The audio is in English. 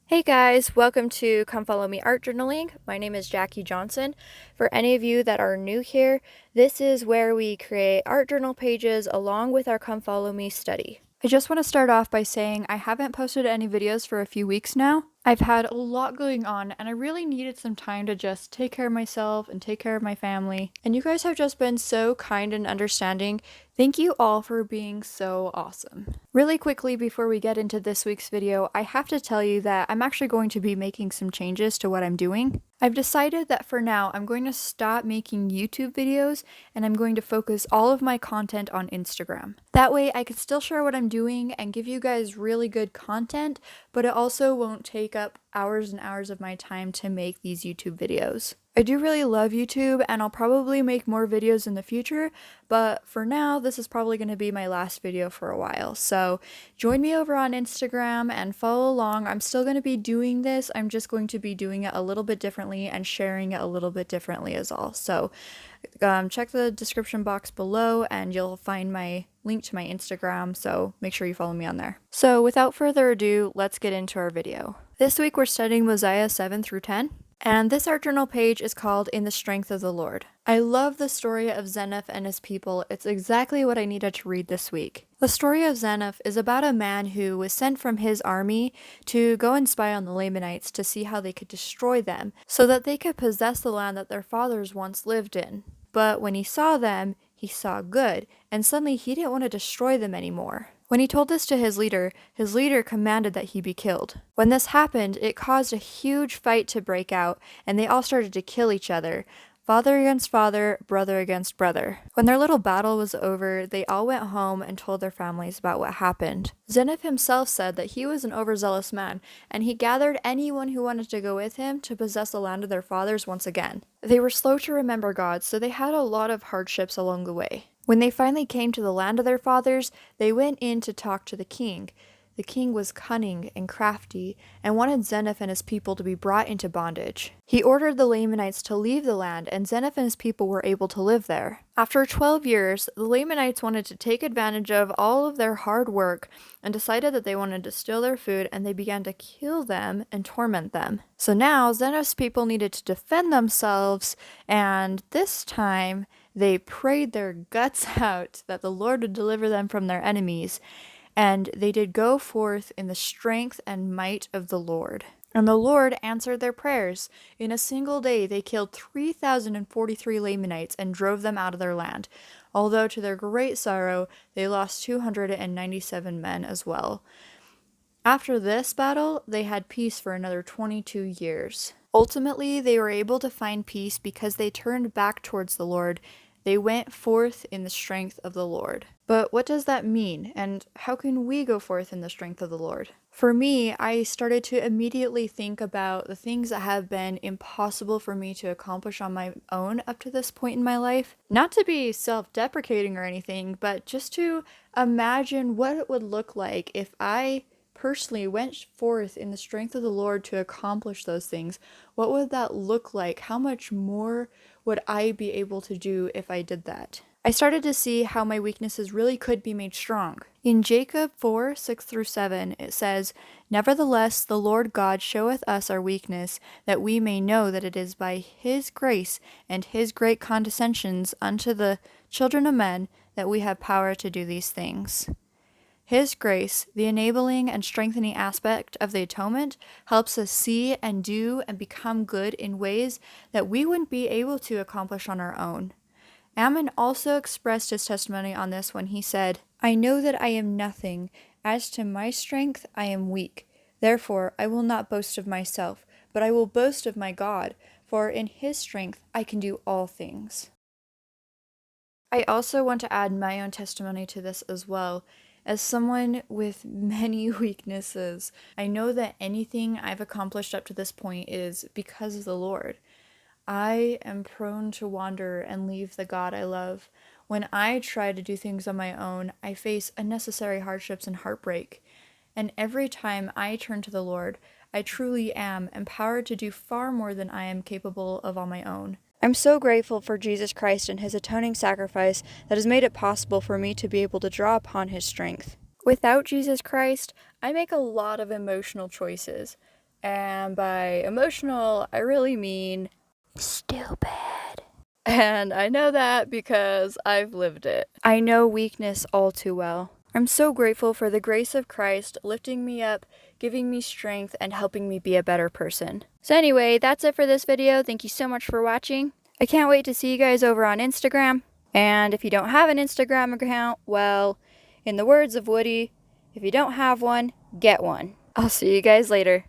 Hey guys, welcome to Come Follow Me Art Journaling. My name is Jackie Johnson. For any of you that are new here, this is where we create art journal pages along with our Come Follow Me study. I just want to start off by saying I haven't posted any videos for a few weeks now. I've had a lot going on and I really needed some time to just take care of myself and take care of my family. And you guys have just been so kind and understanding. Thank you all for being so awesome. Really quickly before we get into this week's video, I have to tell you that I'm actually going to be making some changes to what I'm doing. I've decided that for now I'm going to stop making YouTube videos and I'm going to focus all of my content on Instagram. That way I can still share what I'm doing and give you guys really good content, but it also won't take up hours and hours of my time to make these YouTube videos. I do really love YouTube and I'll probably make more videos in the future, but for now this is probably going to be my last video for a while. So join me over on Instagram and follow along. I'm still going to be doing this. I'm just going to be doing it a little bit differently and sharing it a little bit differently as all. So check the description box below and you'll find my link to my Instagram, so make sure you follow me on there. So without further ado, let's get into our video. This week we're studying Mosiah 7 through 10. And this art journal page is called In the Strength of the Lord. I love the story of Zeniff and his people. It's exactly what I needed to read this week. The story of Zeniff is about a man who was sent from his army to go and spy on the Lamanites to see how they could destroy them so that they could possess the land that their fathers once lived in. But when he saw them, he saw good, and suddenly he didn't want to destroy them anymore. When he told this to his leader commanded that he be killed. When this happened, it caused a huge fight to break out, and they all started to kill each other. Father against father, brother against brother. When their little battle was over, they all went home and told their families about what happened. Zeniff himself said that he was an overzealous man, and he gathered anyone who wanted to go with him to possess the land of their fathers once again. They were slow to remember God, so they had a lot of hardships along the way. When they finally came to the land of their fathers, they went in to talk to the king. The king was cunning and crafty and wanted Zeniff and his people to be brought into bondage. He ordered the Lamanites to leave the land, and Zeniff and his people were able to live there. After 12 years, the Lamanites wanted to take advantage of all of their hard work and decided that they wanted to steal their food, and they began to kill them and torment them. So now Zeniff's people needed to defend themselves, and this time they prayed their guts out that the Lord would deliver them from their enemies. And they did go forth in the strength and might of the Lord. And the Lord answered their prayers. In a single day they killed 3,043 Lamanites and drove them out of their land, although to their great sorrow they lost 297 men as well. After this battle, they had peace for another 22 years. Ultimately, they were able to find peace because they turned back towards the Lord. They went forth in the strength of the Lord. But what does that mean, and how can we go forth in the strength of the Lord? For me, I started to immediately think about the things that have been impossible for me to accomplish on my own up to this point in my life. Not to be self-deprecating or anything, but just to imagine what it would look like if I personally went forth in the strength of the Lord to accomplish those things. What would that look like? How much more would I be able to do if I did that? I started to see how my weaknesses really could be made strong. In Jacob 4:6-7, it says, "Nevertheless, the Lord God showeth us our weakness, that we may know that it is by his grace and his great condescensions unto the children of men that we have power to do these things." His grace, the enabling and strengthening aspect of the atonement, helps us see and do and become good in ways that we wouldn't be able to accomplish on our own. Ammon also expressed his testimony on this when he said, "I know that I am nothing. As to my strength, I am weak. Therefore, I will not boast of myself, but I will boast of my God, for in his strength I can do all things." I also want to add my own testimony to this as well. As someone with many weaknesses, I know that anything I've accomplished up to this point is because of the Lord. I am prone to wander and leave the God I love. When I try to do things on my own, I face unnecessary hardships and heartbreak. And every time I turn to the Lord, I truly am empowered to do far more than I am capable of on my own. I'm so grateful for Jesus Christ and his atoning sacrifice that has made it possible for me to be able to draw upon his strength. Without Jesus Christ, I make a lot of emotional choices. And by emotional, I really mean stupid. And I know that because I've lived it. I know weakness all too well. I'm so grateful for the grace of Christ lifting me up, giving me strength, and helping me be a better person. So anyway, that's it for this video. Thank you so much for watching. I can't wait to see you guys over on Instagram. And if you don't have an Instagram account, well, in the words of Woody, if you don't have one, get one. I'll see you guys later.